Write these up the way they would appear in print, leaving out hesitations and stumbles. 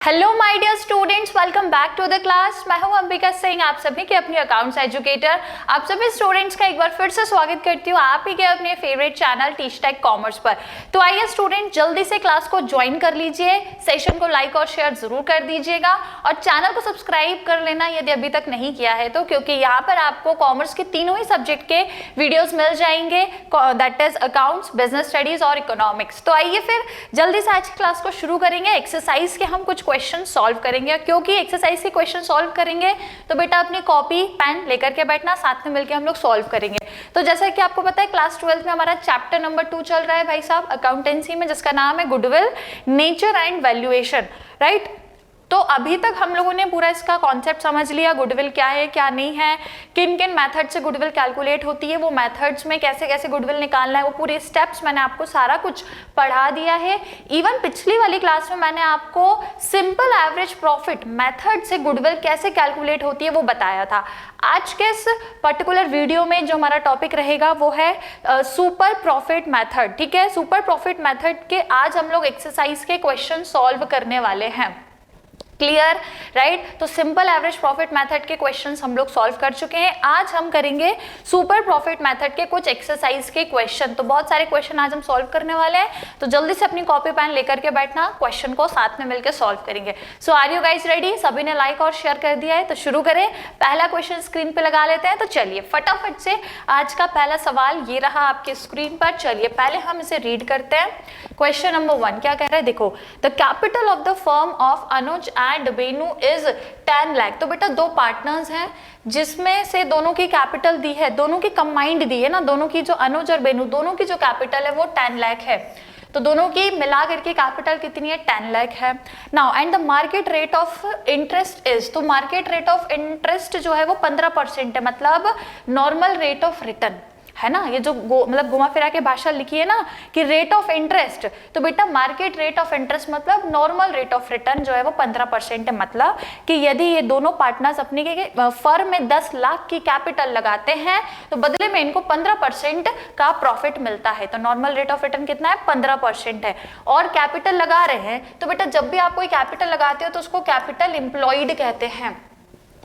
Hello my dear students, welcome back to the class. मैं हूं अंबिका सिंह, आप सभी के अपने अकाउंट्स एजुकेटर। आप सभी स्टूडेंट्स का एक बार फिर से स्वागत करती हूं आप ही के अपने favourite channel Teach Tech Commerce पर। तो आइए स्टूडेंट, जल्दी से क्लास को ज्वाइन कर लीजिए, सेशन को लाइक और शेयर जरूर कर दीजिएगा और चैनल को सब्सक्राइब कर लेना यदि अभी तक नहीं किया है तो, क्योंकि यहाँ पर आपको कॉमर्स के तीनों ही सब्जेक्ट के वीडियोज मिल जाएंगे, that is accounts, business studies और इकोनॉमिक्स। तो आइए फिर जल्दी से आज की क्लास को शुरू करेंगे। एक्सरसाइज के हम कुछ क्वेश्चन सॉल्व करेंगे, क्योंकि एक्सरसाइज के क्वेश्चन सॉल्व करेंगे तो बेटा अपनी कॉपी पेन लेकर के बैठना, साथ में मिलकर हम लोग सॉल्व करेंगे। तो जैसा कि आपको पता है क्लास 12 में हमारा चैप्टर नंबर 2 चल रहा है भाई साहब अकाउंटेंसी में, जिसका नाम है goodwill, nature and valuation, right. तो अभी तक हम लोगों ने पूरा इसका कॉन्सेप्ट समझ लिया, गुडविल क्या है क्या नहीं है, किन किन मेथड से गुडविल कैलकुलेट होती है, वो मेथड्स में कैसे कैसे गुडविल निकालना है, वो पूरे स्टेप्स मैंने आपको सारा कुछ पढ़ा दिया है। इवन पिछली वाली क्लास में मैंने आपको सिंपल एवरेज प्रॉफिट मेथड से गुडविल कैसे कैलकुलेट होती है वो बताया था। आज के इस पर्टिकुलर वीडियो में जो हमारा टॉपिक रहेगा वो है सुपर प्रॉफिट मेथड, ठीक है। सुपर प्रॉफिट मेथड के आज हम लोग एक्सरसाइज के क्वेश्चन सॉल्व करने वाले हैं, क्लियर, राइट। तो सिंपल एवरेज प्रॉफिट मेथड के क्वेश्चंस हम लोग सॉल्व कर चुके हैं। आज हम करेंगे सुपर प्रॉफिट मेथड के कुछ एक्सरसाइज के क्वेश्चन। तो बहुत सारे क्वेश्चन आज हम सॉल्व करने वाले हैं, तो जल्दी से अपनी कॉपी पेन लेकर के बैठना, क्वेश्चन को साथ में मिलकर सॉल्व करेंगे। सो आर यू गाइज रेडी? सभी ने लाइक और शेयर कर दिया है, तो शुरू करें। पहला क्वेश्चन स्क्रीन पे लगा लेते हैं। तो चलिए फटाफट से आज का पहला सवाल ये रहा आपके स्क्रीन पर। चलिए पहले हम इसे रीड करते हैं। क्वेश्चन नंबर 1 क्या कह रहा है, देखो, the capital of the firm of Anuj and Benu is 10 lakh. तो बेटा दो पार्टनर्स हैं जिसमें से दोनों की कैपिटल दी है, दोनों की कंबाइंड दी है ना, दोनों की जो अनुज और बेनू दोनों की जो कैपिटल है वो 10 लाख है। तो दोनों की मिला करके कैपिटल कितनी है, 10 लाख है। Now and the market rate of interest is, तो मार्केट रेट ऑफ इंटरेस्ट जो है वो 15% है, मतलब नॉर्मल रेट ऑफ रिटर्न है ना। ये जो मतलब घुमा फिरा के भाषा लिखी है ना कि रेट ऑफ इंटरेस्ट, तो बेटा मार्केट रेट ऑफ इंटरेस्ट मतलब नॉर्मल रेट ऑफ रिटर्न जो है वो 15% है। मतलब कि यदि ये दोनों पार्टनर्स अपनी फर्म में 10 लाख की कैपिटल लगाते हैं तो बदले में इनको 15% का प्रॉफिट मिलता है। तो नॉर्मल रेट ऑफ रिटर्न कितना है, 15% है। और कैपिटल लगा रहे हैं, तो बेटा जब भी आप कोई कैपिटल लगाते हो तो उसको कैपिटल एम्प्लॉयड कहते हैं।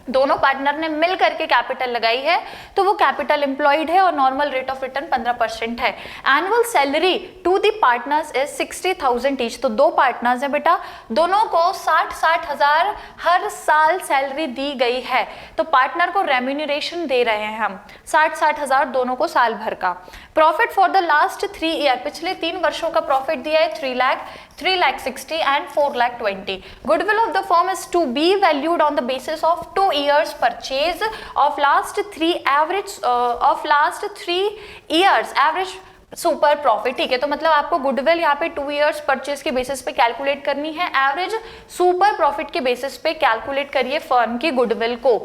दोनों पार्टनर ने मिल करके कैपिटल लगाई है तो वो कैपिटल एम्प्लॉयड है और नॉर्मल रेट ऑफ रिटर्न 15% है। Annual salary to the partners is 60,000 each. तो दो पार्टनर्स हैं बेटा, दोनों को 60 हजार हर साल सैलरी दी गई है। तो पार्टनर को रेम्यूनरेशन दे रहे हैं हम 60 हजार दोनों को साल भर का। Profit for the last 3 year, पिछले 3 वर्षों का प्रॉफिट दिया है 3 lakh, 3,60,000 and 4,20,000। Goodwill of the firm is to be valued on the basis of 2 years purchase of last 3 years average super profit, ठीक है। तो मतलब आपको गुडविल यहाँ पे 2 years परचेज के बेसिस पे कैलकुलेट करनी है, एवरेज सुपर प्रॉफिट के बेसिस पे कैलकुलेट करिए फर्म की गुडविल को,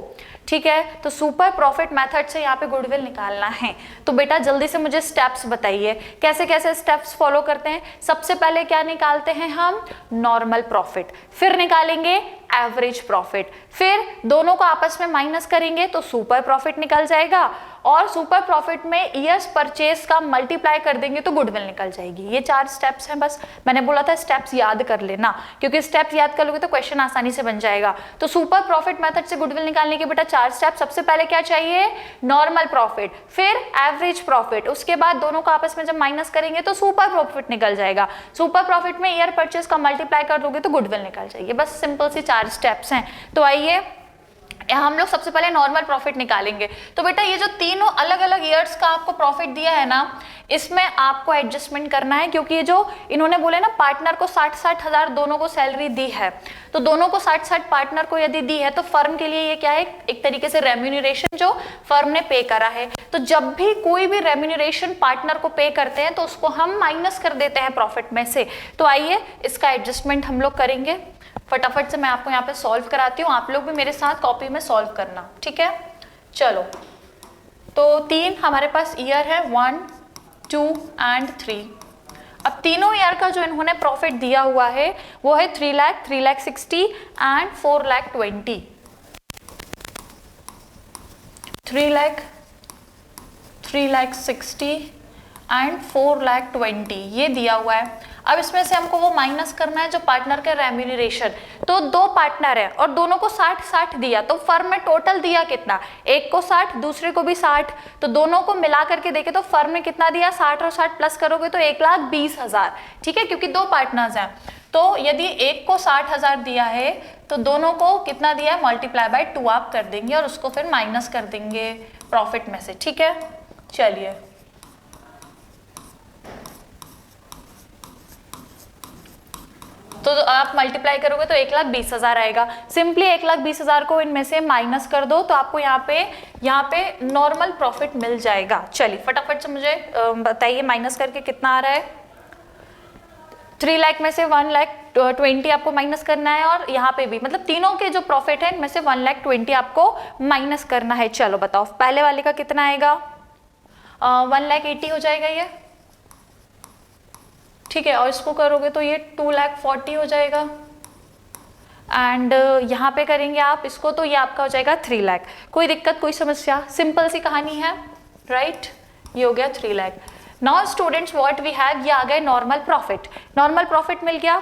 ठीक है। तो सुपर प्रॉफिट मेथड से यहाँ पे गुडविल निकालना है। तो बेटा जल्दी से मुझे स्टेप्स बताइए कैसे कैसे स्टेप्स फॉलो करते हैं। सबसे पहले क्या निकालते हैं हम, नॉर्मल प्रॉफिट, फिर निकालेंगे एवरेज प्रॉफिट, फिर दोनों को आपस में माइनस करेंगे तो सुपर प्रॉफिट निकल जाएगा, और सुपर प्रॉफिट में ईयर्स परचेज का मल्टीप्लाई कर देंगे तो गुडविल निकल जाएगी। ये 4 स्टेप्स हैं बस। मैंने बोला था स्टेप्स याद कर लेना, क्योंकि स्टेप्स याद कर लोगे तो क्वेश्चन आसानी से बन जाएगा। तो सुपर प्रॉफिट मेथड से गुडविल निकालने के बेटा 4 स्टेप। सबसे पहले क्या चाहिए, नॉर्मल प्रॉफिट, फिर एवरेज प्रॉफिट, उसके बाद दोनों को आपस में जब माइनस करेंगे तो सुपर प्रॉफिट निकल जाएगा। सुपर प्रॉफिट में ईयर परचेज का मल्टीप्लाई कर दोगे तो गुडविल निकल जाएगी। बस सिंपल सी 4 स्टेप्स हैं। तो आइए हम लोग सबसे पहले नॉर्मल प्रॉफिट निकालेंगे। तो बेटा ये जो तीनों अलग अलग ईयर्स का आपको प्रॉफिट दिया है ना, इसमें आपको एडजस्टमेंट करना है, क्योंकि ये जो इन्होंने बोले ना पार्टनर को 60 हजार दोनों को सैलरी दी है, तो दोनों को 60 पार्टनर को यदि दी है तो फर्म के लिए ये क्या है, एक तरीके से रेम्यूनरेशन जो फर्म ने पे करा है। तो जब भी कोई भी रेम्यूनरेशन पार्टनर को पे करते हैं तो उसको हम माइनस कर देते हैं प्रॉफिट में से। तो आइए इसका एडजस्टमेंट हम लोग करेंगे। फटाफट से मैं आपको यहाँ पे सॉल्व कराती हूँ, आप लोग भी मेरे साथ कॉपी में सॉल्व करना, ठीक है। चलो, तो 3 हमारे पास ईयर है, 1, 2 एंड 3। अब तीनों ईयर का जो इन्होंने प्रॉफिट दिया हुआ है वो है 3 लाख, 3,60,000 एंड 4,20,000। 3 लाख, 3,60,000 एंड 4,20,000 ये दिया हुआ है। अब इसमें से हमको वो माइनस करना है जो पार्टनर का रेम्यूनरेशन। तो दो पार्टनर है और दोनों को 60-60 दिया, तो फर्म में टोटल दिया कितना, एक को 60 दूसरे को भी 60, तो दोनों को मिला करके देखे तो फर्म में कितना दिया, 60 और 60 प्लस करोगे तो 1,20,000। ठीक है, क्योंकि दो पार्टनर्स हैं, तो यदि एक को 60,000 दिया है तो दोनों को कितना दिया है, मल्टीप्लाई बाय 2 आप कर देंगे और उसको फिर माइनस कर देंगे प्रॉफिट में से। ठीक है, चलिए तो आप मल्टीप्लाई करोगे तो 1,20,000 आएगा। सिंपली 1,20,000 को इनमें से माइनस कर दो तो आपको यहाँ पे नॉर्मल प्रॉफिट मिल जाएगा। चलिए फटाफट से मुझे बताइए माइनस करके कितना आ रहा है। 3 लाख में से 1,20,000 आपको माइनस करना है और यहाँ पे भी मतलब तीनों के जो प्रॉफिट है इनमें से 1,20,000 आपको माइनस करना है। चलो बताओ पहले वाले का कितना आएगा, 1,80,000 हो जाएगा ये। ठीक है, और इसको करोगे तो ये 2,40,000 हो जाएगा एंड यहाँ पे करेंगे आप इसको तो ये आपका हो जाएगा 3 लाख। कोई दिक्कत कोई समस्या, सिंपल सी कहानी है, राइट। ये हो गया 3 lakh. Now students what we have, ये आ गए नॉर्मल प्रॉफिट। नॉर्मल प्रॉफिट मिल गया,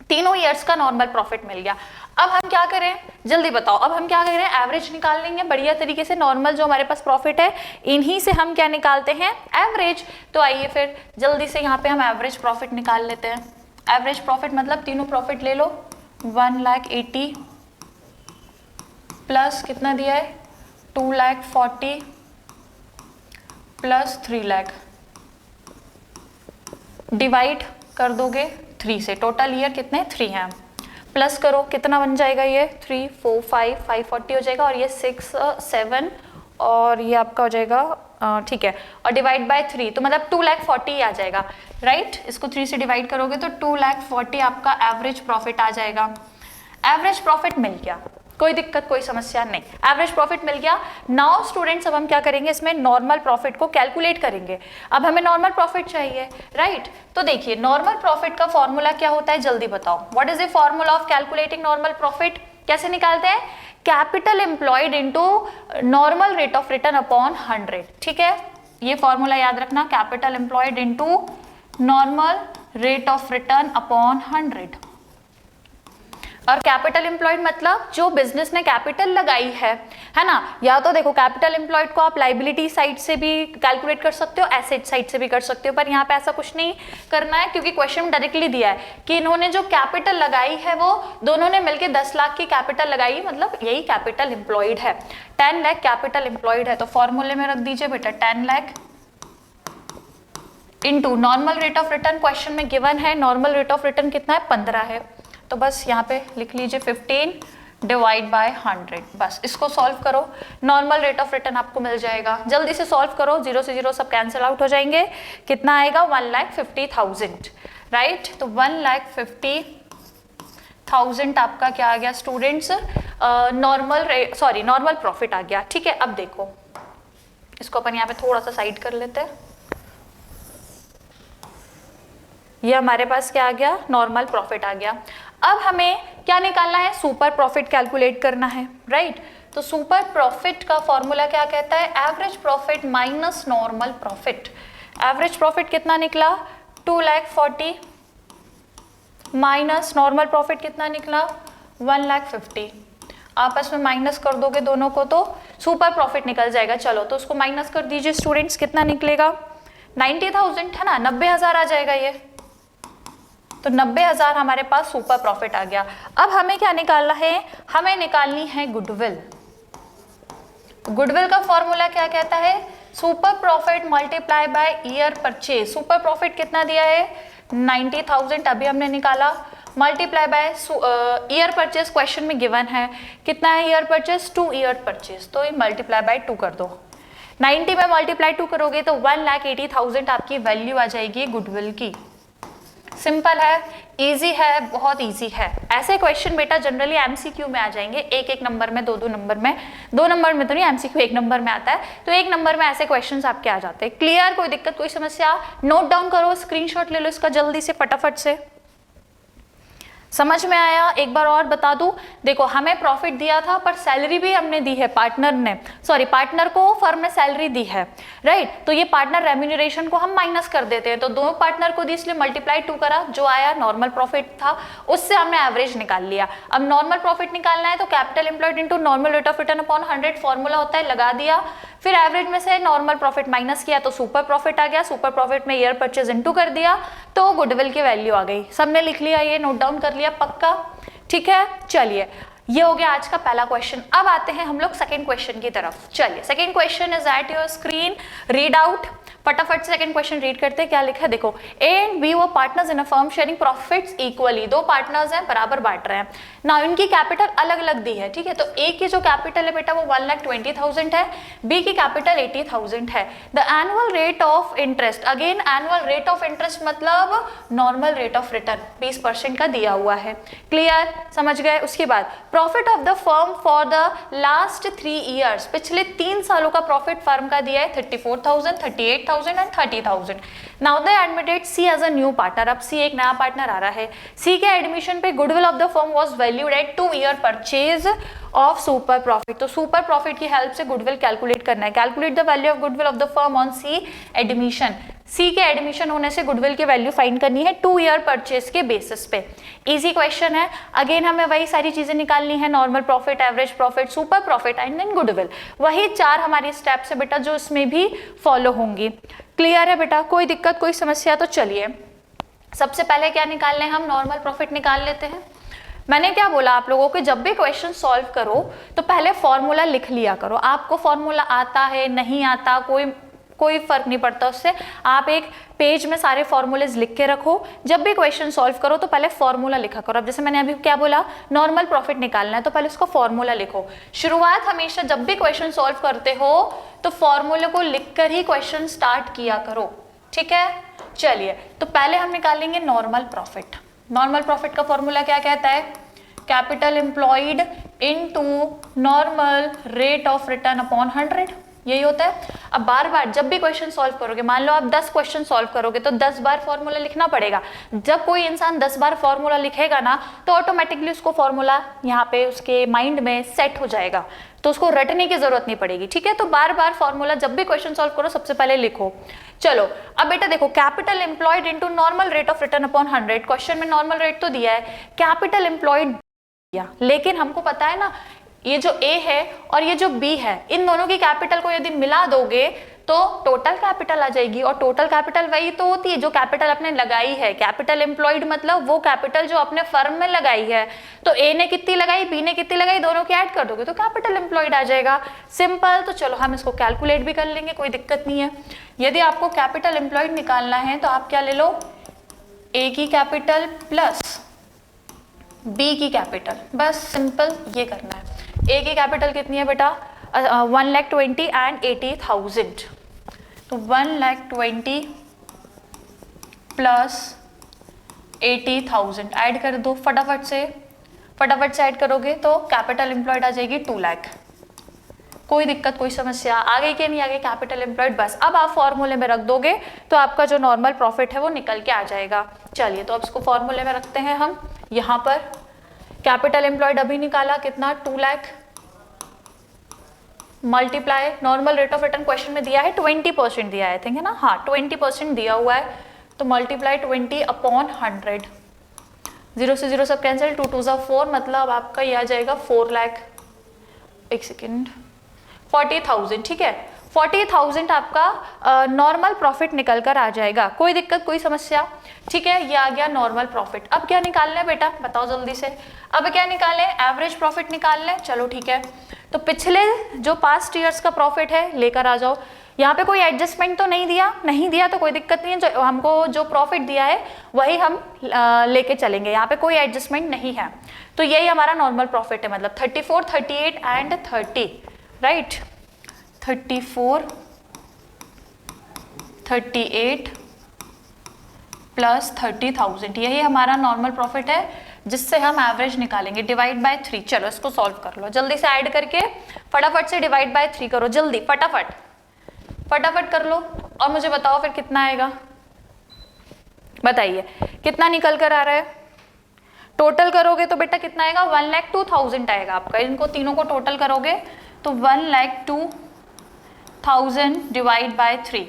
तीनों ईयर्स का नॉर्मल प्रॉफिट मिल गया। अब हम क्या करें, जल्दी बताओ, अब हम क्या करें, एवरेज निकाल लेंगे बढ़िया तरीके से। नॉर्मल जो हमारे पास प्रॉफिट है इन्हीं से हम क्या निकालते हैं, एवरेज। तो आइए फिर जल्दी से यहाँ पे हम एवरेज प्रॉफिट निकाल लेते हैं। एवरेज प्रॉफिट मतलब तीनों प्रॉफिट ले लो, 1,80,000 प्लस कितना दिया है, 2,40,000 प्लस 3 लाख, डिवाइड कर दोगे 3 से। टोटल ईयर कितने 3 हैं, प्लस करो कितना बन जाएगा ये 3, 4, 5, 540 हो जाएगा और ये 6, 7 और ये आपका हो जाएगा ठीक है, और डिवाइड बाय 3 तो मतलब 2,40,000 आ जाएगा, राइट। इसको 3 से डिवाइड करोगे तो 2,40,000 आपका एवरेज प्रॉफिट आ जाएगा। एवरेज प्रॉफिट मिल गया, कोई दिक्कत कोई समस्या नहीं, एवरेज प्रॉफिट मिल गया। नाउ स्टूडेंट्स अब हम क्या करेंगे, इसमें नॉर्मल प्रॉफिट को कैलकुलेट करेंगे। अब हमें नॉर्मल प्रॉफिट चाहिए, राइट। तो देखिए नॉर्मल प्रॉफिट का फॉर्मूला क्या होता है, जल्दी बताओ। What is the formula of calculating normal profit, कैसे निकालते हैं, capital employed into normal rate of return upon 100। ठीक है, ये फॉर्मूला याद रखना, capital employed into normal rate of return upon 100। और कैपिटल एम्प्लॉयड मतलब जो बिजनेस ने कैपिटल लगाई है ना। या तो देखो कैपिटल एम्प्लॉयड को आप लाइबिलिटी साइड से भी कैलकुलेट कर सकते हो, एसेट साइड से भी कर सकते हो, पर यहाँ पे ऐसा कुछ नहीं करना है क्योंकि क्वेश्चन में डायरेक्टली दिया है कि इन्होंने जो कैपिटल लगाई है वो दोनों ने मिलकर 10 लाख की कैपिटल लगाई, मतलब यही कैपिटल एम्प्लॉयड है। 10 लाख कैपिटल एम्प्लॉयड है तो फॉर्मूले में रख दीजिए बेटा 10 lakh into normal rate of return, question में गिवन है नॉर्मल रेट ऑफ रिटर्न कितना है 15 है, तो बस यहाँ पे लिख लीजिए 15 डिवाइड बाय 100। बस इसको सॉल्व करो, नॉर्मल रेट ऑफ रिटर्न आपको मिल जाएगा। जल्दी से सॉल्व करो, 0 से 0 सब कैंसिल आउट हो जाएंगे। कितना आएगा 1,50,000, राइट। तो 1,50,000 आपका क्या आ गया स्टूडेंट्स, नॉर्मल प्रॉफिट आ गया। ठीक है, अब देखो इसको अपन यहाँ पे थोड़ा सा साइड कर लेते हैं। ये हमारे पास क्या आ गया, नॉर्मल प्रॉफिट आ गया। अब हमें क्या निकालना है, सुपर प्रॉफिट कैलकुलेट करना है, राइट। तो सुपर प्रॉफिट का फॉर्मूला क्या कहता है, average profit minus normal profit. Average profit कितना निकला 2,40,000 माइनस नॉर्मल प्रॉफिट कितना निकला 1,50,000। आपस में माइनस कर दोगे दोनों को तो सुपर प्रॉफिट निकल जाएगा। चलो तो उसको माइनस कर दीजिए स्टूडेंट्स, कितना निकलेगा 90,000 है ना, 90,000 आ जाएगा ये, तो 90,000 हमारे पास सुपर प्रॉफिट आ गया। अब हमें क्या निकालना है, हमें निकालनी है गुडविल। गुडविल का फॉर्मूला क्या कहता है, super profit multiply by year purchase. Super profit कितना दिया है 90,000 अभी हमने निकाला, multiply by year purchase question में गिवन है, कितना है ईयर परचेज 2 ईयर परचेज, तो ये मल्टीप्लाई बाय 2 कर दो। 90 में मल्टीप्लाई 2 करोगे तो 1,80,000 आपकी वैल्यू आ जाएगी गुडविल की। सिंपल है, इजी है, बहुत इजी है। ऐसे क्वेश्चन बेटा जनरली एमसीक्यू में आ जाएंगे, एक नंबर में, दो नंबर में, 2 नंबर में तो नहीं, एमसीक्यू 1 नंबर में आता है, तो 1 नंबर में ऐसे क्वेश्चंस आपके आ जाते हैं। क्लियर, कोई दिक्कत कोई समस्या, नोट डाउन करो, स्क्रीनशॉट ले लो इसका जल्दी से फटाफट से। समझ में आया? एक बार और बता दूं, देखो हमें प्रॉफिट दिया था पर सैलरी भी हमने दी है, पार्टनर को फर्म ने सैलरी दी है, राइट? तो ये पार्टनर रेम्यूनरेशन को हम माइनस कर देते हैं, तो दो पार्टनर को दी इसलिए मल्टीप्लाई 2 करा, जो आया नॉर्मल प्रॉफिट था उससे हमने एवरेज निकाल लिया। अब नॉर्मल प्रॉफिट निकालना है तो capital employed into normal rate of return upon 100 formula होता है, लगा दिया, फिर एवरेज में से नॉर्मल प्रॉफिट माइनस किया तो सुपर प्रॉफिट आ गया, सुपर प्रॉफिट में ईयर परचेज इनटू कर दिया तो गुडविल की वैल्यू आ गई। सबने लिख लिया, ये नोट डाउन कर लिया पक्का? ठीक है, चलिए ये हो गया आज का पहला क्वेश्चन। अब आते हैं हम लोग सेकंड क्वेश्चन की तरफ। चलिए second question is at your screen, read out. फटाफट से सेकंड क्वेश्चन रीड करते हैं, क्या लिखा है देखो। ए एंड बी वो partners in a firm sharing profits equally, दो पार्टनर्स हैं बराबर बांट रहे हैं ना, इनकी कैपिटल अलग अलग दी है, ठीक है? तो ए की जो कैपिटल है बेटा वो 1,20,000 है, बी की कैपिटल 80,000 है। The annual rate of interest, again annual rate of interest मतलब नॉर्मल रेट ऑफ रिटर्न 20% का दिया हुआ है, क्लियर? समझ गए? उसके बाद profit of the firm for the last 3 years, पिछले 3 सालों का प्रॉफिट फर्म का दिया है 34,000, 38,000 and 30,000। Now they admitted C as a new partner, अब सी एक नया पार्टनर आ रहा है। सी के एडमिशन पे goodwill of the firm was valued at 2 year purchase of super profit, तो सुपर प्रॉफिट की हेल्प से गुडविल कैलकुलेट करना है। Calculate the value of goodwill of the firm on C admission, C के एडमिशन होने से goodwill की value find करनी है 2 ईयर परचेज के बेसिस पे। इजी क्वेश्चन है, अगेन हमें वही सारी चीजें निकालनी है, normal profit, average profit, super profit and then goodwill, वही 4 हमारी स्टेप्स है बेटा जो इसमें भी फॉलो होंगी। क्लियर है बेटा? कोई दिक्कत, कोई समस्या? तो चलिए सबसे पहले क्या निकालने हैं हम, नॉर्मल प्रॉफिट निकाल लेते हैं। मैंने क्या बोला आप लोगों को, जब भी क्वेश्चन सॉल्व करो तो पहले फॉर्मूला लिख लिया करो। आपको फॉर्मूला आता है नहीं आता कोई फर्क नहीं पड़ता उससे, आप एक पेज में सारे फॉर्मूलेज लिख के रखो, जब भी क्वेश्चन सॉल्व करो तो पहले फॉर्मूला लिखा करो। अब जैसे मैंने अभी क्या बोला, नॉर्मल प्रॉफिट निकालना है तो पहले उसका फॉर्मूला लिखो। शुरुआत हमेशा जब भी क्वेश्चन सॉल्व करते हो तो फॉर्मूले को लिखकर ही क्वेश्चन स्टार्ट किया करो, ठीक है? चलिए तो पहले हम निकालेंगे नॉर्मल प्रॉफिट। नॉर्मल प्रॉफिट का फॉर्मूला क्या कहता है, capital employed into normal rate of return upon 100, यही होता है। अब बार बार जब भी क्वेश्चन सॉल्व करोगे, मान लो आप 10 क्वेश्चन सॉल्व करोगे तो 10 बार फॉर्मूला लिखना पड़ेगा। जब कोई इंसान 10 बार फॉर्मूला लिखेगा ना तो ऑटोमेटिकली उसको फॉर्मूला यहाँ पे उसके माइंड में सेट हो जाएगा, तो उसको रटने की जरूरत नहीं पड़ेगी, ठीक है? तो बार बार फॉर्मूला जब भी क्वेश्चन सॉल्व करो सबसे पहले लिखो। चलो अब बेटा देखो, capital employed into normal rate of return upon 100, question में नॉर्मल रेट तो दिया है, कैपिटल एम्प्लॉयड दिया, लेकिन हमको पता है ना ये जो A है और ये जो B है, इन दोनों की कैपिटल को यदि मिला दोगे तो टोटल कैपिटल आ जाएगी, और टोटल कैपिटल वही तो होती है जो कैपिटल आपने लगाई है। कैपिटल एम्प्लॉयड मतलब वो कैपिटल जो अपने फर्म में लगाई है, तो A ने कितनी लगाई, B ने कितनी लगाई, दोनों की ऐड कर दोगे तो कैपिटल एम्प्लॉयड आ जाएगा, सिंपल। तो चलो हम इसको कैलकुलेट भी कर लेंगे, कोई दिक्कत नहीं है। यदि आपको कैपिटल एम्प्लॉयड निकालना है तो आप क्या ले लो, A की कैपिटल प्लस B की कैपिटल, बस सिंपल ये करना है। A की कैपिटल कितनी है बेटा, 1,20,000 एंड 80,000, तो 1,20,000 प्लस 80,000 ऐड कर दो फटाफट से ऐड करोगे तो कैपिटल एम्प्लॉयड आ जाएगी 2 लाख। कोई दिक्कत, कोई समस्या आ गई कि नहीं आ गई? कैपिटल एम्प्लॉयड बस अब आप फॉर्मूले में रख दोगे तो आपका जो नॉर्मल प्रॉफिट है वो निकल के आ जाएगा। चलिए तो अब इसको फॉर्मूले में रखते हैं हम। यहाँ पर कैपिटल एम्प्लॉयड अभी निकाला कितना, 2 lakh, multiply normal rate of return question में दिया है 20% दिया है, ठीक है ना? हाँ 20% दिया हुआ है, तो मल्टीप्लाई 20 अपॉन 100, 0 से 0 सब कैंसिल, 2 2 4, मतलब आपका ये आ जाएगा 4 लाख, एक सेकेंड, 40,000, ठीक है? 40,000 आपका नॉर्मल प्रॉफिट निकल कर आ जाएगा। कोई दिक्कत, कोई समस्या? ठीक है, ये आ गया नॉर्मल प्रॉफिट। अब क्या निकालना है बेटा, बताओ जल्दी से। अब क्या निकालें, एवरेज प्रॉफिट निकाल लें। चलो ठीक है, तो पिछले जो पास्ट ईयर्स का प्रॉफिट है लेकर आ जाओ। यहाँ पे कोई एडजस्टमेंट तो नहीं दिया तो कोई दिक्कत नहीं है, जो हमको जो प्रॉफिट दिया है वही हम लेके चलेंगे, यहाँ पे कोई एडजस्टमेंट नहीं है। तो यही हमारा नॉर्मल प्रॉफिट है, मतलब 34, 38 एंड 30, राइट? 34, 38 प्लस 30,000, यही हमारा नॉर्मल प्रॉफिट है जिससे हम एवरेज निकालेंगे। डिवाइड बाय 3, चलो इसको सॉल्व कर लो जल्दी से, ऐड करके फटाफट से डिवाइड बाय 3 करो, जल्दी फटाफट कर लो और मुझे बताओ फिर कितना आएगा। बताइए कितना निकल कर आ रहा है, टोटल करोगे तो बेटा कितना आएगा, 1,02,000 आएगा आपका। इनको तीनों को टोटल करोगे तो 1,02,000 डिवाइड बाय 3।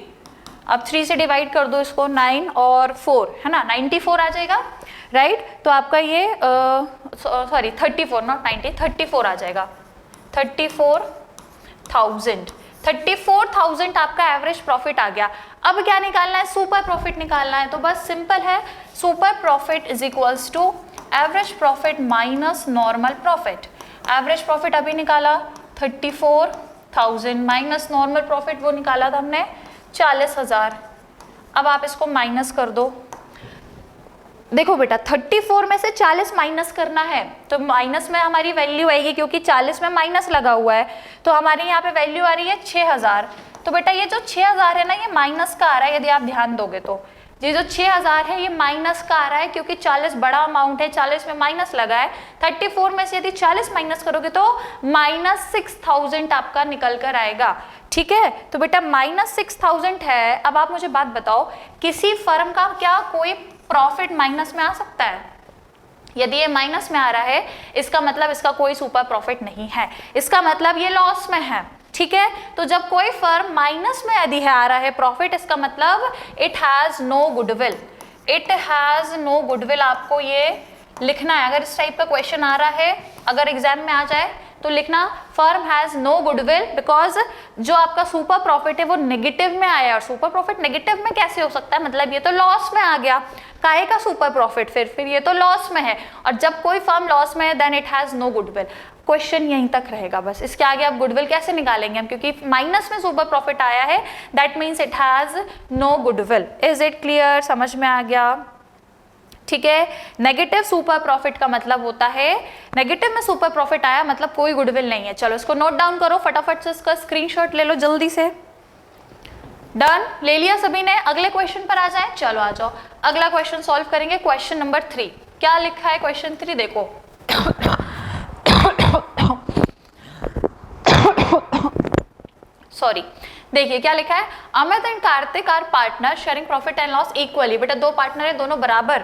अब 3 से डिवाइड कर दो इसको, 9 और 4 है ना, 94 आ जाएगा, राइट। तो आपका ये 34 नॉट 90, 34 आ जाएगा, 34,000 आपका एवरेज प्रॉफिट आ गया। अब क्या निकालना है, सुपर प्रॉफिट निकालना है। तो बस सिंपल है, super profit is equals to average profit minus normal profit. Average profit अभी निकाला 34,000 माइनस नॉर्मल प्रॉफिट वो निकाला था हमने 40,000। अब आप इसको माइनस कर दो। देखो बेटा 34 में से 40 माइनस करना है तो माइनस में हमारी वैल्यू आएगी, क्योंकि 40 में माइनस लगा हुआ है तो हमारे यहाँ पे वैल्यू आ रही है 6,000। तो बेटा ये जो 6,000 है ना, ये माइनस का आ रहा है। यदि आप ध्यान दोगे तो ये जो 6,000 है ये माइनस का आ रहा है, क्योंकि 40 बड़ा अमाउंट है, 40 में माइनस लगा है। 34 में से यदि 40 माइनस करोगे तो -6,000 आपका निकल कर आएगा, ठीक है। तो बेटा -6,000 है। अब आप मुझे बात बताओ, किसी फर्म का क्या कोई प्रॉफिट माइनस में आ सकता है? यदि ये माइनस में आ रहा है इसका मतलब इसका कोई सुपर प्रॉफिट नहीं है, इसका मतलब ये लॉस में है, ठीक है। तो जब कोई फर्म माइनस में यदि है आ रहा है प्रॉफिट, इसका मतलब it has no goodwill, it has no goodwill. आपको ये लिखना है, अगर इस टाइप का क्वेश्चन आ रहा है, अगर एग्जाम में आ जाए तो लिखना firm has no goodwill, because जो आपका सुपर प्रॉफिट है वो नेगेटिव में आया। और सुपर प्रॉफिट नेगेटिव में कैसे हो सकता है, मतलब ये तो लॉस में आ गया। काहे का सुपर प्रॉफिट, फिर ये तो लॉस में है, और जब कोई फर्म लॉस में है then it has no goodwill. Question यहीं तक रहेगा बस, इसके आगे आप गुडविल कैसे निकालेंगे हम, क्योंकि माइनस में सुपर प्रॉफिट आया है, that means it has no goodwill. Is it clear, समझ में आ गया, ठीक है। नेगेटिव सुपर प्रॉफिट का मतलब होता है, नेगेटिव में सुपर प्रॉफिट आया मतलब कोई गुडविल नहीं है। चलो इसको नोट डाउन करो, फटाफट से इसका स्क्रीनशॉट ले लो जल्दी से। डन, ले लिया सभी ने। अगले क्वेश्चन पर आ जाए, चलो आ जाओ, अगला क्वेश्चन सॉल्व करेंगे। क्वेश्चन नंबर 3 क्या लिखा है, क्वेश्चन 3 देखो। सॉरी, देखिए क्या लिखा है, Amit and Kartik are partner sharing profit and loss equally. बेटा दो पार्टनर है, दोनों बराबर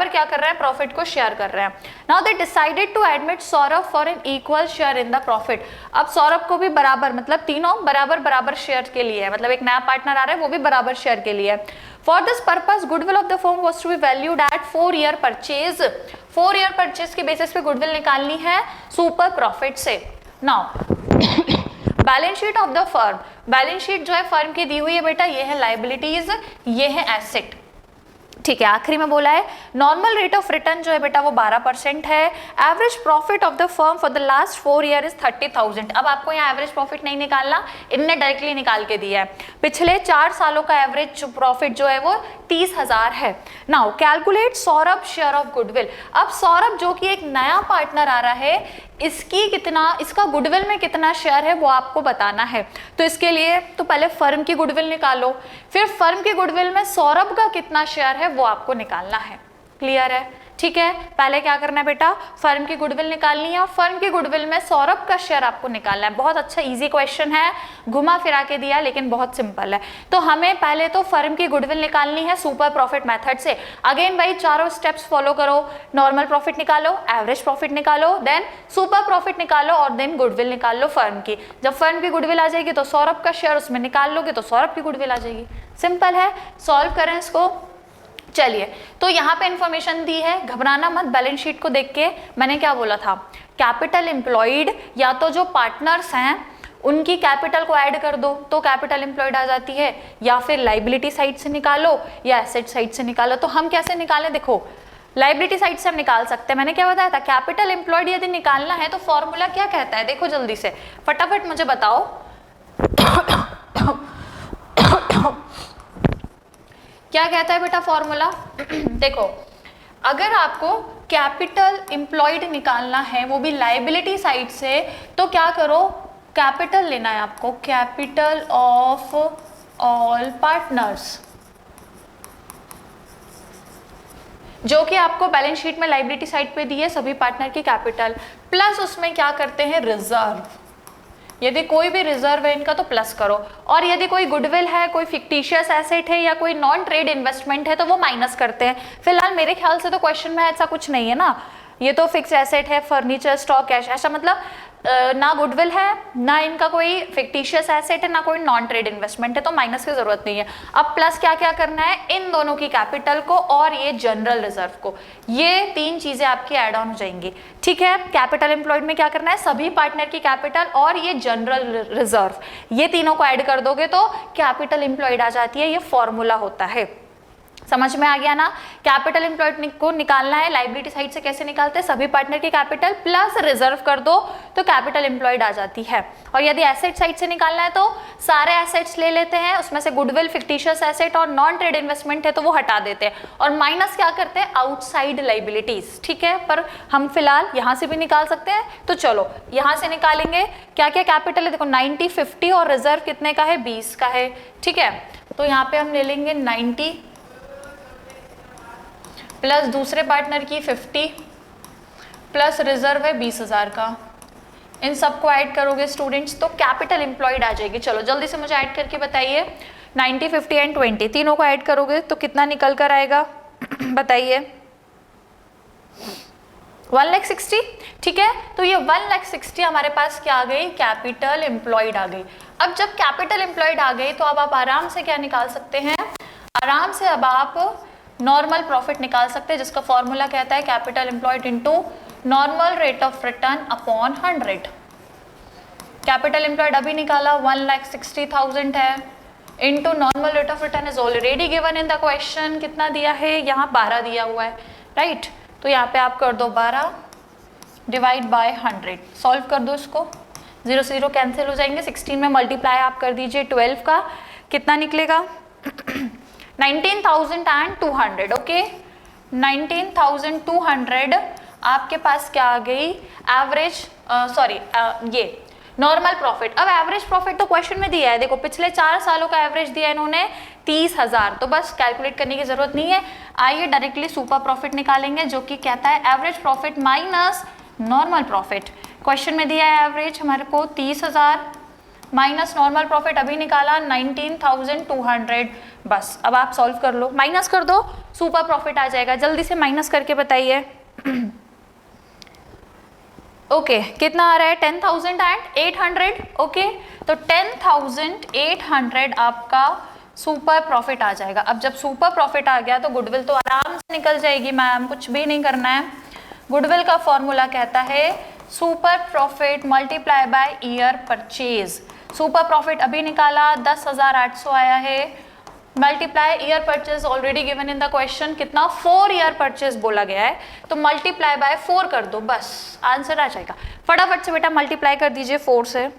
क्या कर रहे हैं, प्रॉफिट को शेयर कर रहे हैं। Now they decided to admit Saurabh for an equal share in the profit. अब सौरभ को भी बराबर, मतलब तीनों बराबर शेयर के लिए है, मतलब एक नया पार्टनर आ रहा है वो भी बराबर शेयर के लिए है। For this purpose goodwill of the firm was to be valued at 4 year purchase. 4 year purchase के बेसिस पे गुडविल निकालनी है सुपर प्रॉफिट से। Now balance sheet of the firm, balance sheet जो है फर्म की दी हुई है बेटा, ये है लाइबिलिटीज, ये है एसेट, ठीक है। आखिरी में बोला है नॉर्मल रेट ऑफ रिटर्न जो है बेटा वो 12% है। Average profit of the firm for the last 4 year is 30,000। अब आपको यहाँ एवरेज प्रॉफिट नहीं निकालना, इनने डायरेक्टली निकाल के दिया है। पिछले 4 सालों का एवरेज प्रॉफिट जो है वो 30,000 है। Now calculate Saurabh share of goodwill. अब सौरभ जो कि एक नया पार्टनर आ रहा है, इसका गुडविल में कितना शेयर है वो आपको बताना है। तो इसके लिए तो पहले फर्म की गुडविल निकालो, फिर फर्म की गुडविल में सौरभ का कितना शेयर है वो आपको निकालना है। क्लियर है, ठीक है। पहले क्या करना है बेटा, फर्म की गुडविल निकालनी है और फर्म की गुडविल में सौरभ का शेयर आपको निकालना है। बहुत अच्छा इजी क्वेश्चन है, घुमा फिरा के दिया लेकिन बहुत सिंपल है। तो हमें पहले तो फर्म की गुडविल निकालनी है सुपर प्रॉफिट मेथड से। अगेन भाई चारों स्टेप्स फॉलो करो, नॉर्मल प्रॉफिट निकालो, एवरेज प्रॉफिट निकालो, देन सुपर प्रॉफिट निकालो और देन गुडविल निकाल लो फर्म की। जब फर्म की गुडविल आ जाएगी तो सौरभ का शेयर उसमें निकाल लोगे तो सौरभ की गुडविल आ जाएगी। सिंपल है, सॉल्व करें इसको। चलिए, तो यहाँ पे इंफॉर्मेशन दी है, घबराना मत। बैलेंस शीट को देख के मैंने क्या बोला था, कैपिटल एम्प्लॉयड या तो जो पार्टनर्स हैं उनकी कैपिटल को ऐड कर दो तो कैपिटल एम्प्लॉयड आ जाती है, या फिर लाइबिलिटी साइड से निकालो या एसेट साइड से निकालो। तो हम कैसे निकालें, देखो लाइबिलिटी साइड से हम निकाल सकते हैं। मैंने क्या बताया था, कैपिटल एम्प्लॉयड यदि निकालना है तो फॉर्मूला क्या कहता है, देखो जल्दी से फटाफट मुझे बताओ। क्या कहता है बेटा फॉर्मूला, देखो अगर आपको कैपिटल एम्प्लॉयड निकालना है वो भी लाइबिलिटी साइड से, तो क्या करो, कैपिटल लेना है आपको, कैपिटल ऑफ ऑल पार्टनर्स, जो कि आपको बैलेंस शीट में लाइबिलिटी साइड पे दी है सभी पार्टनर की कैपिटल, प्लस उसमें क्या करते हैं रिजर्व, यदि कोई भी रिजर्व है इनका तो प्लस करो, और यदि कोई गुडविल है, कोई फिक्टिशियस एसेट है या कोई नॉन ट्रेड इन्वेस्टमेंट है तो वो माइनस करते हैं। फिलहाल मेरे ख्याल से तो क्वेश्चन में ऐसा कुछ नहीं है ना, ये तो फिक्स एसेट है, फर्नीचर, स्टॉक, कैश, ऐसा मतलब ना गुडविल है, ना इनका कोई फिक्टिशियस एसेट है, ना कोई नॉन ट्रेड इन्वेस्टमेंट है, तो माइनस की जरूरत नहीं है। अब प्लस क्या क्या करना है, इन दोनों की कैपिटल को और ये जनरल रिजर्व को, ये तीन चीजें आपकी ऐड ऑन हो जाएंगी। ठीक है, कैपिटल एम्प्लॉयड में क्या करना है, सभी पार्टनर की कैपिटल और ये जनरल रिजर्व, ये तीनों को ऐड कर दोगे तो कैपिटल एम्प्लॉयड आ जाती है। ये फॉर्मूला होता है, समझ में आ गया ना। कैपिटल एम्प्लॉयड को निकालना है, लायबिलिटी साइड से कैसे निकालते हैं, सभी पार्टनर की कैपिटल प्लस रिजर्व कर दो तो कैपिटल एम्प्लॉयड आ जाती है। और यदि एसेट साइड से निकालना है तो सारे एसेट्स ले लेते हैं, उसमें से गुडविल, फिक्टिशियस एसेट और नॉन ट्रेड इन्वेस्टमेंट है तो वो हटा देते हैं, और माइनस क्या करते हैं, आउटसाइड लायबिलिटीज। ठीक है, पर हम फिलहाल यहाँ से भी निकाल सकते हैं, तो चलो यहाँ से निकालेंगे। क्या क्या कैपिटल है, देखो 90, 50 और रिजर्व कितने का है, 20 का है। ठीक है, तो यहाँ पे हम ले लेंगे 90 प्लस दूसरे पार्टनर की 50 प्लस रिजर्व है 20,000 का, इन सबको ऐड करोगे स्टूडेंट्स तो कैपिटल एम्प्लॉयड आ जाएगी। चलो जल्दी से मुझे ऐड करके बताइए, 90, 50 एंड 20 तीनों को ऐड करोगे तो कितना निकल कर आएगा बताइए, 1,60,000। ठीक है, तो ये 1,60,000 हमारे पास क्या आ गई, कैपिटल एम्प्लॉयड आ गई। अब जब कैपिटल एम्प्लॉयड आ गई तो अब आप आराम से क्या निकाल सकते हैं, आराम से अब आप नॉर्मल प्रॉफिट निकाल सकते हैं, जिसका फॉर्मूला कहता है capital employed into normal rate of return upon 100। Capital employed अभी निकाला 1,60,000 है, into normal rate of return is already given in the question, कितना दिया है यहाँ 12 दिया हुआ है, राइट। तो यहाँ पे आप कर दो 12 डिवाइड बाय 100, सॉल्व कर दो इसको, 0 0 कैंसिल हो जाएंगे, 16 में मल्टीप्लाई आप कर दीजिए 12 का, कितना निकलेगा 19,200। ओके, 19,200 आपके पास क्या आ गई, एवरेज ये नॉर्मल प्रॉफिट। अब एवरेज प्रॉफिट तो क्वेश्चन में दिया है, देखो पिछले 4 सालों का एवरेज दिया है इन्होंने 30,000, तो बस कैलकुलेट करने की जरूरत नहीं है। आइए डायरेक्टली सुपर प्रॉफिट निकालेंगे, जो कि कहता है average profit minus normal profit. Question में दिया है एवरेज हमारे को 30,000 माइनस नॉर्मल प्रॉफिट अभी निकाला 19,200। बस अब आप सॉल्व कर लो, माइनस कर दो, सुपर प्रॉफिट आ जाएगा। जल्दी से माइनस करके बताइए। ओके, कितना आ रहा है, 10,800। ओके, तो 10,800 आपका सुपर प्रॉफिट आ जाएगा। अब जब सुपर प्रॉफिट आ गया तो गुडविल तो आराम से निकल जाएगी मैम, कुछ भी नहीं करना है। गुडविल का फॉर्मूला कहता है super profit multiply by year purchase. Super profit अभी निकाला 10,800 आया है, multiply year purchase already given in the question, कितना 4 ईयर परचेज बोला गया है, तो मल्टीप्लाई बाय 4 कर दो, बस आंसर आ जाएगा। फटाफट से बेटा मल्टीप्लाई कर दीजिए 4 से,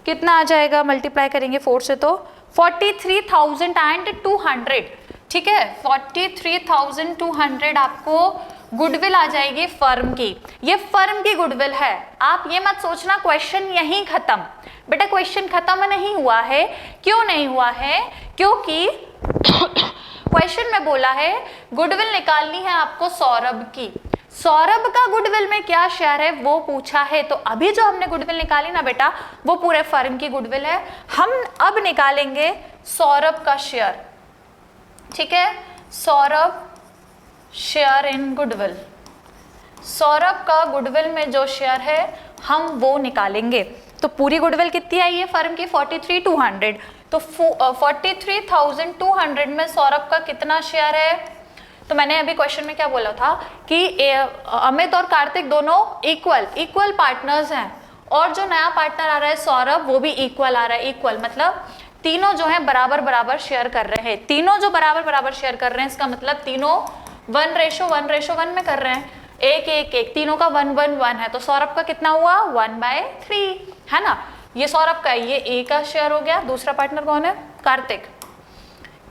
कितना आ जाएगा, मल्टीप्लाई करेंगे 4 से तो 43,200। ठीक है, 43,200 आपको गुडविल आ जाएगी फर्म की। ये फर्म की गुडविल है, आप ये मत सोचना क्वेश्चन यहीं खत्म, बेटा क्वेश्चन खत्म नहीं हुआ है। क्यों नहीं हुआ है, क्योंकि क्वेश्चन में बोला है गुडविल निकालनी है आपको सौरभ की, सौरभ का गुडविल में क्या शेयर है वो पूछा है। तो अभी जो हमने गुडविल निकाली ना बेटा, वो पूरे फर्म की गुडविल है। हम अब निकालेंगे सौरभ का शेयर। ठीक है, Saurabh share in goodwill, Saurabh का गुडविल में जो शेयर है हम वो निकालेंगे। तो पूरी गुडविल कितनी आई है फर्म की, 43,200। तो 43,200 में सौरभ का कितना शेयर है, तो मैंने अभी क्वेश्चन में क्या बोला था कि अमित और कार्तिक दोनों इक्वल पार्टनर्स हैं, और जो नया पार्टनर आ रहा है सौरभ वो भी इक्वल आ रहा है। इक्वल मतलब तीनों जो है बराबर बराबर शेयर कर रहे हैं। तीनों जो बराबर बराबर शेयर कर रहे हैं इसका मतलब तीनों 1:1 में कर रहे हैं, 1:1, तीनों का 1:1 है। तो सौरभ का कितना हुआ, 1/3 है ना। ये सौरभ का, ये ए का शेयर हो गया। दूसरा पार्टनर कौन है, कार्तिक,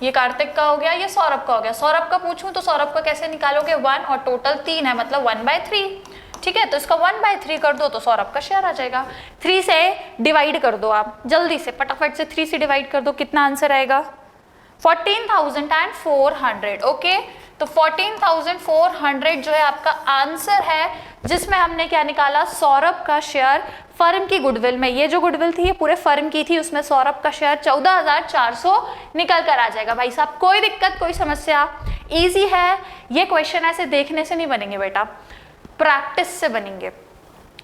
ये कार्तिक का हो गया, ये सौरभ का हो गया। सौरभ का पूछूं तो सौरभ का कैसे निकालोगे, 1 और टोटल 3 है मतलब 1/3। ठीक है, तो इसका 1/3 कर दो तो सौरभ का शेयर आ जाएगा। 3 से डिवाइड कर दो आप, जल्दी से फटाफट से 3 से डिवाइड कर दो, कितना आंसर आएगा, 14,400। ओके, तो 14,400 जो है आपका आंसर है, जिसमें हमने क्या निकाला, सौरभ का शेयर फर्म की गुडविल में, ये जो गुडविल थी ये पूरे फर्म की थी, उसमें सौरभ का शेयर 14,400 निकल कर आ जाएगा। भाई साहब कोई दिक्कत, कोई समस्या, इजी है ये क्वेश्चन, ऐसे देखने से नहीं बनेंगे बेटा, प्रैक्टिस से बनेंगे,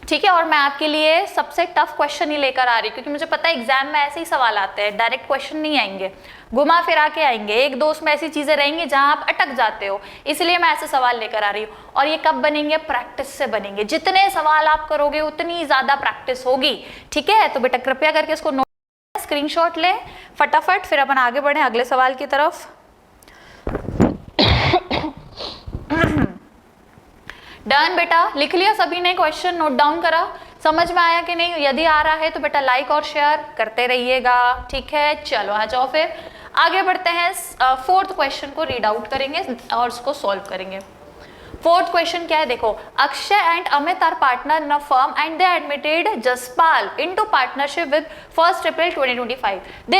ठीक है। और मैं आपके लिए सबसे टफ क्वेश्चन ही लेकर आ रही हूँ, क्योंकि मुझे पता है एग्जाम में ऐसे ही सवाल आते हैं, डायरेक्ट क्वेश्चन नहीं आएंगे, घुमा फिरा के आएंगे, एक दो उसमें ऐसी चीजें रहेंगी जहां आप अटक जाते हो, इसलिए मैं ऐसे सवाल लेकर आ रही हूँ। और ये कब बनेंगे, प्रैक्टिस से बनेंगे, जितने सवाल आप करोगे उतनी ज्यादा प्रैक्टिस होगी, ठीक है। तो बेटा कृपया करके इसको नोट, स्क्रीनशॉट लें फटाफट, फिर अपन आगे बढ़े अगले सवाल की तरफ। डन बेटा, लिख लिया सभी ने, क्वेश्चन नोट डाउन करा, समझ में आया कि नहीं? यदि आ रहा है तो बेटा लाइक और शेयर करते रहिएगा, ठीक है। चलो आ जाओ फिर आगे बढ़ते हैं, फोर्थ क्वेश्चन को रीड आउट करेंगे और उसको सॉल्व करेंगे। फोर्थ क्वेश्चन क्या है, देखो, Akshay and Amit are partner in a firm and they admitted Jaspal into partnership with 1 April 2025। They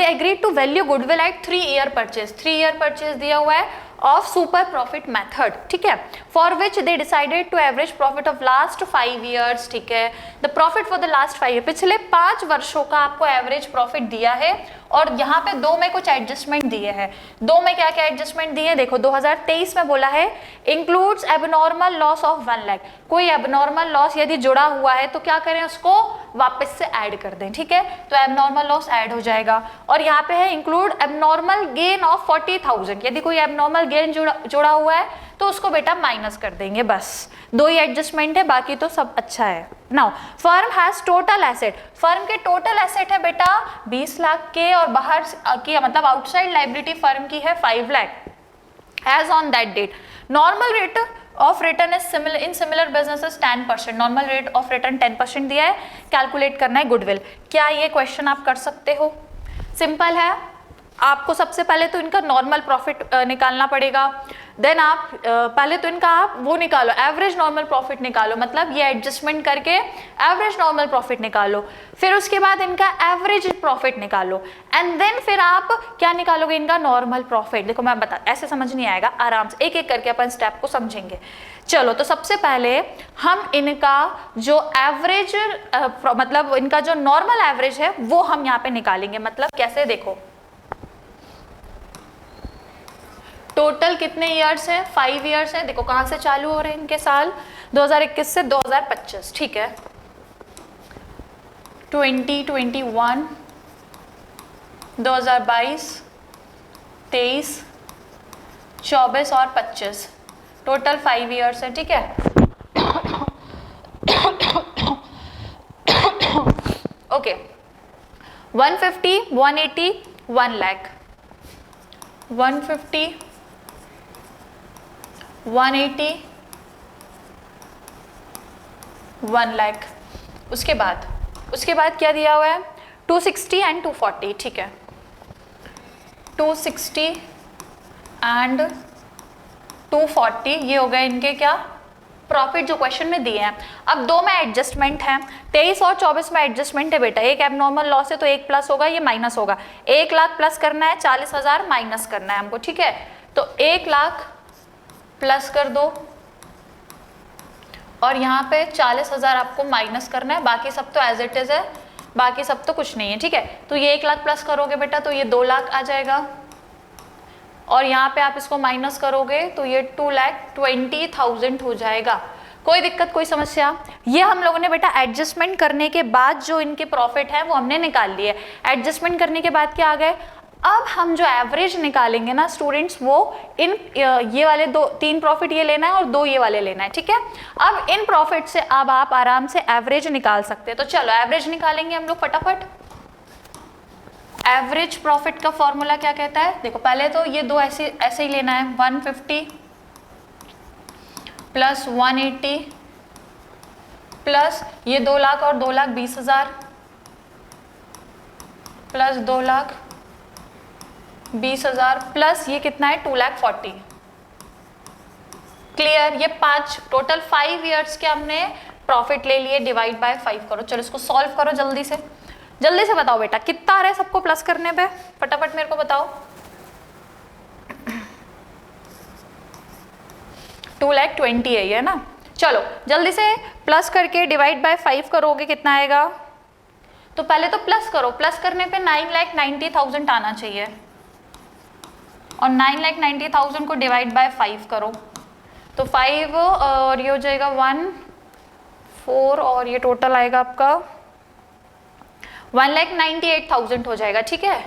agree to value goodwill at 3 year purchase, 3 year purchase दिया हुआ है ऑफ सुपर प्रॉफिट मेथड, ठीक है, for which they decided to average profit of last 5 years, ठीक है। The profit for the last 5 year, पिछले 5 वर्षों का आपको एवरेज प्रॉफिट दिया है, और यहाँ पे 2 में कुछ एडजस्टमेंट दिए हैं। 2 में क्या क्या एडजस्टमेंट दिए, देखो 2023 में बोला है includes abnormal loss of 1 lakh, कोई एबनॉर्मल लॉस यदि जुड़ा हुआ है तो क्या करें, उसको वापस से ऐड कर दें, ठीक है, तो एबनॉर्मल लॉस ऐड हो जाएगा। और यहाँ पे है इंक्लूड एबनॉर्मल गेन ऑफ 40,000, यदि कोई एबनॉर्मल गेन जुड़ा हुआ है तो उसको बेटा माइनस कर देंगे, बस 2 ही एडजस्टमेंट है, बाकी तो सब अच्छा है। Now firm has total asset, firm के टोटल एसेट है बेटा 20 लाख के, और बाहर की मतलब आउटसाइड लायबिलिटी फर्म की है 5 lakh as on that date. Normal rate of return is similar in similar businesses 10%, normal rate of return 10% दिया है, कैलकुलेट करना है गुडविल। क्या ये क्वेश्चन आप कर सकते हो? सिंपल है, आपको सबसे पहले तो इनका नॉर्मल प्रॉफिट निकालना पड़ेगा, देन आप पहले तो इनका आप वो निकालो, एवरेज नॉर्मल प्रॉफिट निकालो, मतलब ये एडजस्टमेंट करके एवरेज नॉर्मल प्रॉफिट निकालो, फिर उसके बाद इनका एवरेज प्रॉफिट निकालो, एंड देन फिर आप क्या निकालोगे, इनका नॉर्मल प्रॉफिट। देखो मैं बता, ऐसे समझ नहीं आएगा, आराम से एक एक करके अपन स्टेप को समझेंगे। चलो तो सबसे पहले हम इनका जो एवरेज मतलब इनका जो नॉर्मल एवरेज है वो हम यहाँ पे निकालेंगे। मतलब कैसे, देखो टोटल कितने ईयर्स है, 5 ईयर्स है। देखो कहां से चालू हो रहे हैं इनके साल, 2021 से 2025, ठीक है। 2021, 2022, 23, 24 और 25, टोटल 5 ईयर्स है, ठीक है। ओके, 150, 180, 1 लाख, 150, 180, 1 लाख। उसके बाद क्या दिया हुआ है, 260 एंड 240, ठीक है, 260 एंड 240 ये हो गए इनके क्या प्रॉफिट जो क्वेश्चन में दिए हैं। अब 2 में एडजस्टमेंट है, 23 और 24 में एडजस्टमेंट है बेटा, एक एबनॉर्मल लॉस है तो एक प्लस होगा, ये माइनस होगा। 1 लाख प्लस करना है, 40,000 माइनस करना है हमको, ठीक है। तो 1 लाख प्लस कर दो और यहाँ पे 40,000 आपको माइनस करना है, बाकी सब तो एज इट इज है, बाकी सब तो कुछ नहीं है, ठीक है। तो ये 1 लाख प्लस करोगे बेटा तो ये 2 लाख आ जाएगा, और यहाँ पे आप इसको माइनस करोगे तो ये 2,20,000 हो जाएगा। कोई दिक्कत, कोई समस्या? ये हम लोगों ने बेटा एडजस्टमेंट करने के बाद जो इनके प्रॉफिट है वो हमने निकाल लिए। एडजस्टमेंट करने के बाद क्या आ गए, अब हम जो एवरेज निकालेंगे ना स्टूडेंट्स, वो इन ये वाले 3 प्रॉफिट ये लेना है और 2 ये वाले लेना है, ठीक है। अब इन प्रॉफिट से अब आप आराम से एवरेज निकाल सकते हैं। तो चलो एवरेज निकालेंगे हम लोग फटाफट। एवरेज प्रॉफिट का फॉर्मूला क्या कहता है, देखो पहले तो ये 2 ऐसे ही लेना है, 150 प्लस 180 प्लस ये 2 लाख और 2,20,000 प्लस 2,20,000 प्लस ये कितना है 2,40,000। क्लियर? ये 5 टोटल 5 ईयर्स के हमने प्रॉफिट ले लिए, डिवाइड बाय 5 करो। चलो इसको सॉल्व करो जल्दी से बताओ बेटा कितना आ रहा है सबको प्लस करने पे, फटाफट मेरे को बताओ। 2,20,000 है ये ना। चलो जल्दी से प्लस करके डिवाइड बाय 5 करोगे कितना आएगा? तो पहले तो प्लस करो, प्लस करने पे 9,90,000 आना चाहिए और 9,90,000 को डिवाइड बाय 5 करो तो 5 और ये हो जाएगा 1 4 और ये टोटल आएगा आपका 1,98,000 हो जाएगा। ठीक है,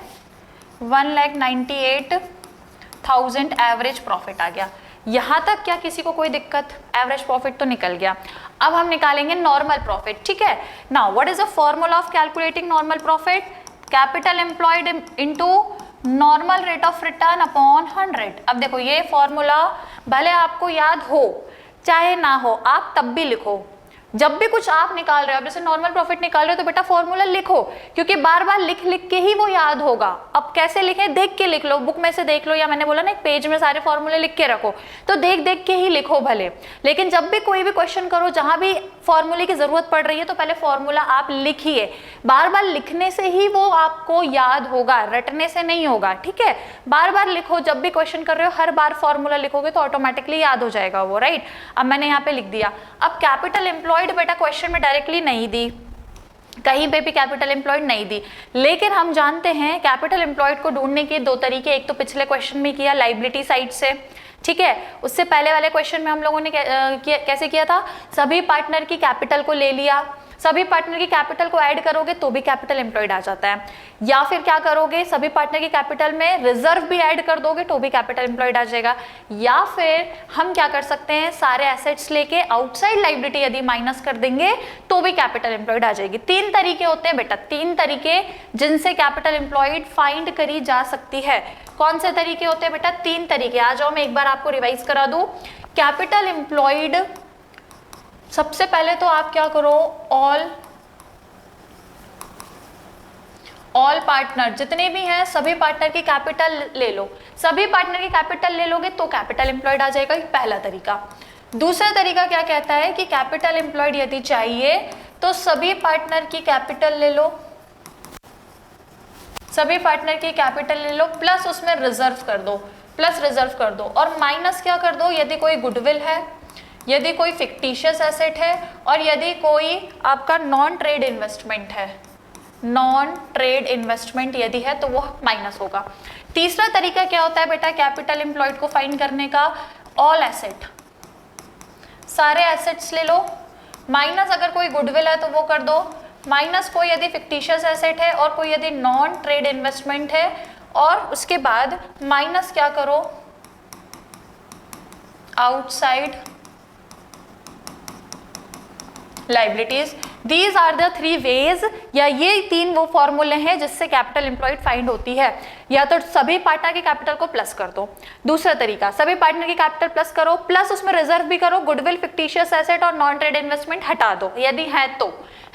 1,98,000 एवरेज प्रॉफिट आ गया। यहां तक क्या किसी को कोई दिक्कत? एवरेज प्रॉफिट तो निकल गया। अब हम निकालेंगे नॉर्मल प्रॉफिट। ठीक है, now what is the formula of calculating normal profit? Capital employed into normal rate of return upon 100। अब देखो ये फॉर्मूला भले आपको याद हो चाहे ना हो, आप तब भी लिखो। जब भी कुछ आप निकाल रहे हो, जैसे नॉर्मल प्रॉफिट निकाल रहे हो तो बेटा फॉर्मूला लिखो, क्योंकि बार बार लिख लिख के ही वो याद होगा। अब कैसे लिखें? देख के लिख लो, बुक में से देख लो, या मैंने बोला ना एक पेज में सारे फॉर्मूले लिख के रखो, तो देख देख के ही लिखो भले। लेकिन जब भी कोई भी क्वेश्चन करो जहां भी फॉर्मूले की जरूरत पड़ रही है तो पहले फॉर्मूला आप लिखिए। बार बार लिखने से ही वो आपको याद होगा, रटने से नहीं होगा। ठीक है, बार बार लिखो। जब भी क्वेश्चन कर रहे हो हर बार फॉर्मूला लिखोगे तो ऑटोमेटिकली याद हो जाएगा वो, राइट। अब मैंने यहाँ पे लिख दिया। अब कैपिटल एम्प्लॉयड बेटा क्वेश्चन में डायरेक्टली नहीं दी, कहीं पे भी कैपिटल एम्प्लॉयड नहीं दी, लेकिन हम जानते हैं कैपिटल एम्प्लॉयड को ढूंढने के दो तरीके। एक तो पिछले क्वेश्चन में किया लायबिलिटी साइड से, ठीक है। उससे पहले वाले क्वेश्चन में हम लोगों ने कैसे किया था? सभी पार्टनर की कैपिटल को ले लिया, सभी पार्टनर की कैपिटल को ऐड करोगे तो भी कैपिटल एम्प्लॉयड आ जाता है। या फिर क्या करोगे, सभी पार्टनर की कैपिटल में रिजर्व भी ऐड कर दोगे तो भी कैपिटल एम्प्लॉयड आ जाएगा। या फिर हम क्या कर सकते हैं, सारे एसेट्स लेके आउटसाइड लायबिलिटी यदि माइनस कर देंगे तो भी कैपिटल एम्प्लॉयड आ जाएगी। 3 तरीके होते हैं बेटा, 3 तरीके जिनसे कैपिटल एम्प्लॉयड फाइंड करी जा सकती है। कौन से तरीके होते हैं बेटा? 3 तरीके। आ जाओ मैं एक बार आपको रिवाइज करा दूं। कैपिटल एम्प्लॉयड, सबसे पहले तो आप क्या करो, ऑल पार्टनर जितने भी हैं सभी पार्टनर की कैपिटल ले लो। सभी पार्टनर की कैपिटल ले लोगे तो कैपिटल एम्प्लॉयड आ जाएगा, ये पहला तरीका। दूसरा तरीका क्या कहता है कि कैपिटल एम्प्लॉयड यदि चाहिए तो सभी पार्टनर की कैपिटल ले लो, सभी पार्टनर की कैपिटल ले लो प्लस उसमें रिजर्व कर दो, प्लस रिजर्व कर दो और माइनस क्या कर दो, यदि कोई गुडविल है, यदि कोई फिक्टिशियस एसेट है और यदि कोई आपका नॉन ट्रेड इन्वेस्टमेंट है, नॉन ट्रेड इन्वेस्टमेंट यदि है तो वो माइनस होगा। तीसरा तरीका क्या होता है बेटा कैपिटल एम्प्लॉयड को फाइंड करने का? ऑल एसेट, सारे एसेट्स ले लो, माइनस अगर कोई गुडविल है तो वो कर दो, माइनस कोई यदि फिक्टिशियस एसेट है और कोई यदि नॉन ट्रेड इन्वेस्टमेंट है, और उसके बाद माइनस क्या करो, outside liabilities. These are the 3 ways, या ये 3 वो फॉर्मूले हैं जिससे कैपिटल एम्प्लॉयड फाइंड होती है। या तो सभी पार्टनर की कैपिटल को प्लस कर दो, दूसरा तरीका सभी पार्टनर की कैपिटल प्लस करो प्लस उसमें रिजर्व भी करो, गुडविल, फिक्टिशियस एसेट और नॉन ट्रेड इन्वेस्टमेंट हटा दो यदि है तो,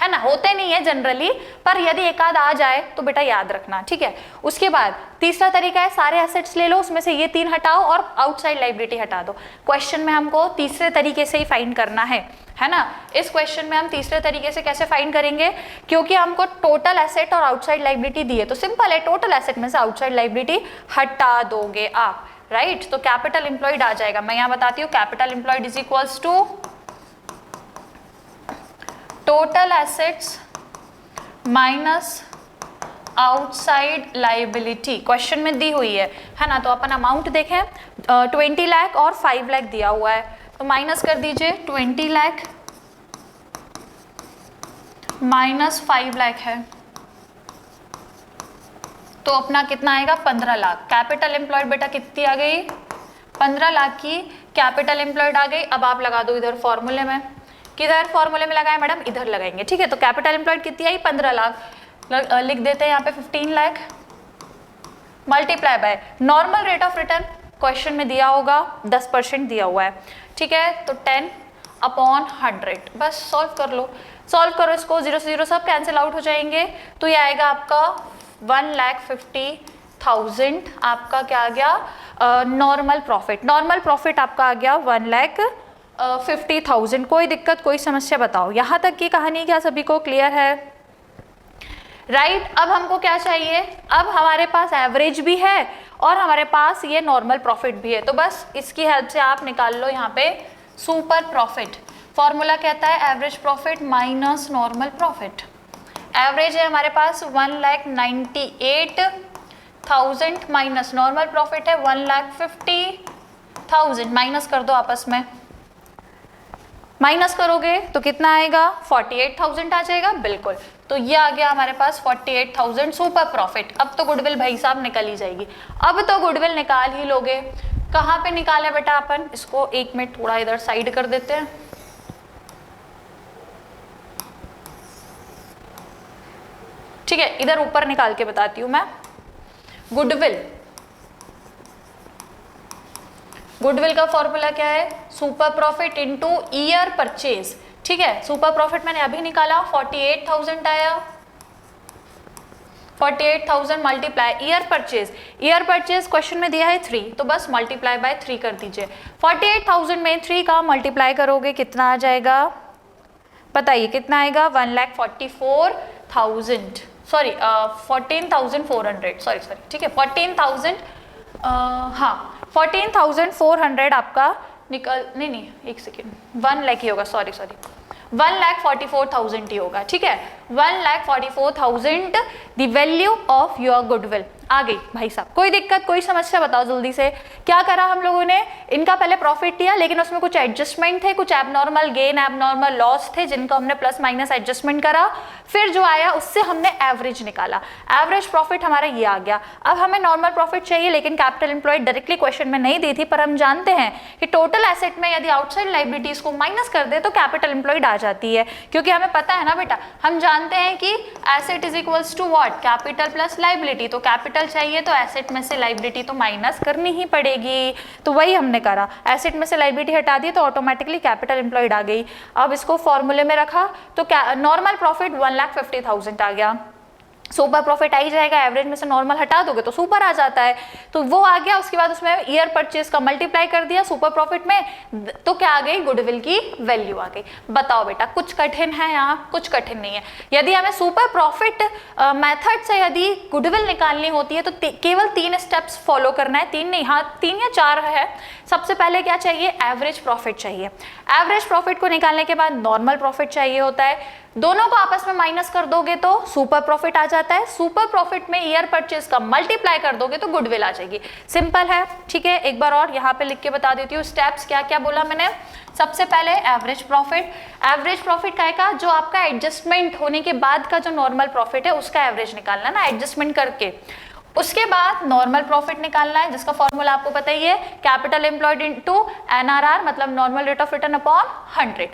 है ना। होते नहीं है जनरली, पर यदि एक आध आ जाए तो बेटा याद रखना, ठीक है। उसके बाद तीसरा तरीका है सारे एसेट्स ले लो, उसमें से ये 3 हटाओ और आउटसाइड लायबिलिटी हटा दो। क्वेश्चन में हमको तीसरे तरीके से ही फाइंड करना है ना। इस क्वेश्चन में हम तीसरे तरीके से कैसे फाइंड करेंगे, क्योंकि हमको टोटल एसेट और आउटसाइड लायबिलिटी दी है, तो सिंपल है, टोटल एसेट में से आउटसाइड लायबिलिटी हटा दोगे आप, राइट। तो कैपिटल एम्प्लॉयड आ जाएगा। मैं यहाँ बताती हूँ, capital employed is equals to total assets minus outside liability. Question में दी हुई है ना। तो अपन अमाउंट देखें, 20 लाख और 5 लाख दिया हुआ है, तो माइनस कर दीजिए, 20 लाख माइनस 5 लाख है तो अपना कितना आएगा, 15 लाख। कैपिटल एम्प्लॉयड बेटा कितनी आ गई, 15 लाख की कैपिटल एम्प्लॉयड आ गई। अब आप लगा दो इधर फॉर्मूले में, किधर फॉर्मूले में लगाए मैडम, इधर लगाएंगे, ठीक है। तो कैपिटल एम्प्लॉयड कितनी आई, 15 लाख। लिख देते हैं यहाँ पे 15 lakh multiply by normal rate of return, question में दिया होगा 10% दिया हुआ है, ठीक है। तो 10 अपॉन 100, बस सॉल्व कर लो, सॉल्व करो इसको, 0 से 0 सब कैंसिल आउट हो जाएंगे, तो ये आएगा आपका 1,50,000। आपका क्या आ गया, नॉर्मल प्रॉफिट। नॉर्मल प्रॉफिट आपका आ गया 1,50,000। कोई दिक्कत, कोई समस्या बताओ, यहाँ तक की कहानी क्या सभी को क्लियर है, राइट। अब हमको क्या चाहिए, अब हमारे पास एवरेज भी है और हमारे पास ये नॉर्मल प्रॉफिट भी है, तो बस इसकी हेल्प से आप निकाल लो यहाँ पे सुपर प्रॉफिट, फॉर्मूला कहता है average profit minus normal profit. Average है हमारे पास 1,98,000 माइनस नॉर्मल प्रॉफिट है 1,50,000। माइनस कर दो आपस में, माइनस करोगे तो कितना आएगा 48,000 आ जाएगा। बिल्कुल, तो ये आ गया हमारे पास 48,000 सुपर प्रॉफिट। अब तो गुडविल भाई साहब निकल ही जाएगी, अब तो गुडविल निकाल ही लोगे। कहाँ पे निकाले बेटा अपन, इसको एक मिनट थोड़ा इधर साइड कर देते हैं। ठीक है, इधर ऊपर निकाल के बताती हूं मैं। गुडविल का फॉर्मूला क्या है, super profit into year purchase. ठीक है, सुपर प्रॉफिट मैंने अभी निकाला 48,000 आया, 48,000 multiply year purchase. Year purchase question में दिया है 3, तो बस मल्टीप्लाई बाय 3 कर दीजिए। 48,000 में 3 का मल्टीप्लाई करोगे कितना आ जाएगा, बताइए कितना आएगा 1,44,000, सॉरी 14,400, सॉरी ठीक है 14,000, हाँ 14,400 आपका निकल, नहीं एक सेकेंड, 1 लाख ही होगा, सॉरी 1,44,000 ही होगा। ठीक है, 1,44,000 the value of your goodwill. आ गई भाई साहब, कोई दिक्कत कोई समस्या बताओ जल्दी से। क्या करा हम लोगों ने, इनका पहले प्रॉफिट लिया लेकिन उसमें कुछ एडजस्टमेंट थे, कुछ एबनॉर्मल गेन एबनॉर्मल लॉस थे जिनको हमने प्लस माइनस एडजस्टमेंट करा, फिर जो आया उससे हमने एवरेज निकाला। एवरेज प्रॉफिट हमारा ये आ गया। अब हमें नॉर्मल प्रॉफिट चाहिए, लेकिन कैपिटल एम्प्लॉयड डायरेक्टली क्वेश्चन में नहीं दी थी, पर हम जानते हैं कि टोटल एसेट में यदि आउटसाइड लाइबिलिटीज को माइनस कर दे तो कैपिटल एम्प्लॉयड आ जाती है, क्योंकि हमें पता है ना बेटा, हम जानते हैं कि asset is equals to what, capital plus liability. तो कैपिटल चाहिए तो एसेट में से लाइबिलिटी तो माइनस करनी ही पड़ेगी, तो वही हमने करा। एसेट में से लाइबिलिटी हटा दी तो ऑटोमेटिकली कैपिटल एम्प्लॉयड आ गई। अब इसको फॉर्मूले में रखा तो नॉर्मल प्रॉफिट 1,50,000 आ गया, सुपर प्रॉफिट आ ही जाएगा, एवरेज में से नॉर्मल हटा दोगे तो सुपर आ जाता है, तो वो आ गया। उसके बाद उसमें ईयर परचेज का मल्टीप्लाई कर दिया सुपर प्रॉफिट में, तो क्या आ गई, गुडविल की वैल्यू आ गई। बताओ बेटा, कुछ कठिन है यहाँ, कुछ कठिन नहीं है। यदि हमें सुपर प्रॉफिट मेथड से यदि गुडविल निकालनी होती है तो केवल 3 स्टेप्स फॉलो करना है, 3 नहीं, हाँ 3 या 4 है। सबसे पहले क्या चाहिए, एवरेज प्रॉफिट चाहिए। एवरेज प्रॉफिट को निकालने के बाद नॉर्मल प्रॉफिट चाहिए होता है, दोनों को आपस में माइनस कर दोगे तो सुपर प्रॉफिट आ जाता है। सुपर प्रॉफिट में ईयर परचेज का मल्टीप्लाई कर दोगे तो गुडविल आ जाएगी। सिंपल है। ठीक है, एक बार और यहाँ पे लिख के बता देती हूँ स्टेप्स क्या क्या बोला मैंने। सबसे पहले एवरेज प्रॉफिट, एवरेज प्रॉफिट का है का जो आपका एडजस्टमेंट होने के बाद का जो नॉर्मल प्रॉफिट है उसका एवरेज निकालना ना, एडजस्टमेंट करके। उसके बाद नॉर्मल प्रॉफिट निकालना है, जिसका फॉर्मूला आपको पता ही है, कैपिटल एम्प्लॉयड इनटू एनआरआर, मतलब normal rate of return upon 100।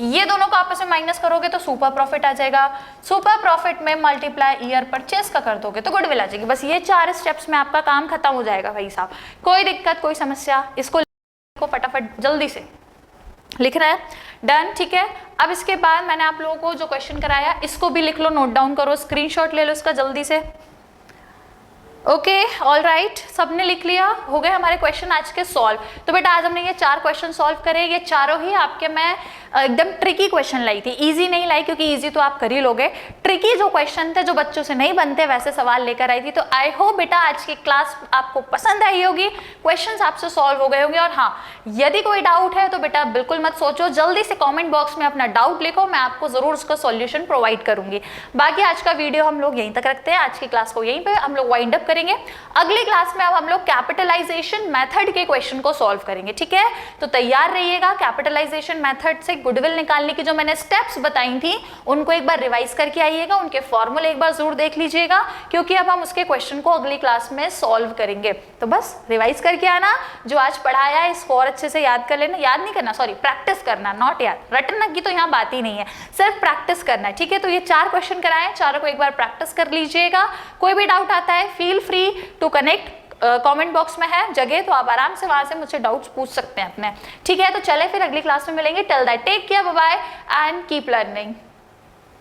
ये दोनों को आपस में माइनस करोगे तो सुपर प्रॉफिट आ जाएगा। सुपर प्रॉफिट में मल्टीप्लाई ईयर परचेज का कर दोगे तो गुडविल आ जाएगी। बस ये 4 स्टेप्स में आपका काम खत्म हो जाएगा भाई साहब। कोई दिक्कत कोई समस्या, इसको फटाफट जल्दी से लिखना है। डन, ठीक है। अब इसके बाद मैंने आप लोगों को जो क्वेश्चन कराया इसको भी लिख लो, नोट डाउन करो, स्क्रीनशॉट ले लो इसका जल्दी से। ओके, ऑल राइट, सबने लिख लिया, हो गए हमारे क्वेश्चन आज के सॉल्व। तो बेटा आज हमने ये 4 क्वेश्चन सॉल्व करे, ये चारों ही आपके मैं एकदम ट्रिकी क्वेश्चन लाई थी, इजी नहीं लाई क्योंकि इजी तो आप कर ही लोगे। ट्रिकी जो क्वेश्चन थे, जो बच्चों से नहीं बनते वैसे सवाल लेकर आई थी। तो आई होप बेटा आज की क्लास आपको पसंद आई होगी, क्वेश्चंस आपसे सॉल्व हो गए होंगे। और हाँ, यदि कोई डाउट है तो बेटा बिल्कुल मत सोचो, जल्दी से कॉमेंट बॉक्स में अपना डाउट लिखो, मैं आपको जरूर उसका सॉल्यूशन प्रोवाइड करूंगी। बाकी आज का वीडियो हम लोग यहीं तक रखते हैं, आज की क्लास को यहीं पे हम लोग वाइंड अप करेंगे। अगली क्लास में अब हम लोग कैपिटलाइजेशन मेथड के क्वेश्चन को सॉल्व करेंगे, ठीक है। तो तैयार रहिएगा। कैपिटलाइजेशन मेथड से गुडविल निकालने की जो मैंने स्टेप्स बताई थी उनको एक बार रिवाइज करके आइएगा, उनके फॉर्मूले एक बार जरूर देख लीजिएगा, क्योंकि अब हम उसके क्वेश्चन को अगली क्लास में सॉल्व करेंगे। तो बस रिवाइज करके आना, जो आज पढ़ाया है इसको और अच्छे से याद कर लेना, याद नहीं करना, सॉरी प्रैक्टिस करना, नॉट याद, रटने की तो यहाँ बात ही नहीं है, सिर्फ प्रैक्टिस करना है, ठीक है। तो ये 4 क्वेश्चन कराए, चारों को एक बार प्रैक्टिस कर लीजिएगा। कोई भी डाउट आता है feel free to connect, comment box में है जगह, तो आप आराम से वहां से मुझसे डाउट्स पूछ सकते हैं अपने, ठीक है। तो चले फिर अगली क्लास में मिलेंगे। Till that take care, bye bye and keep learning.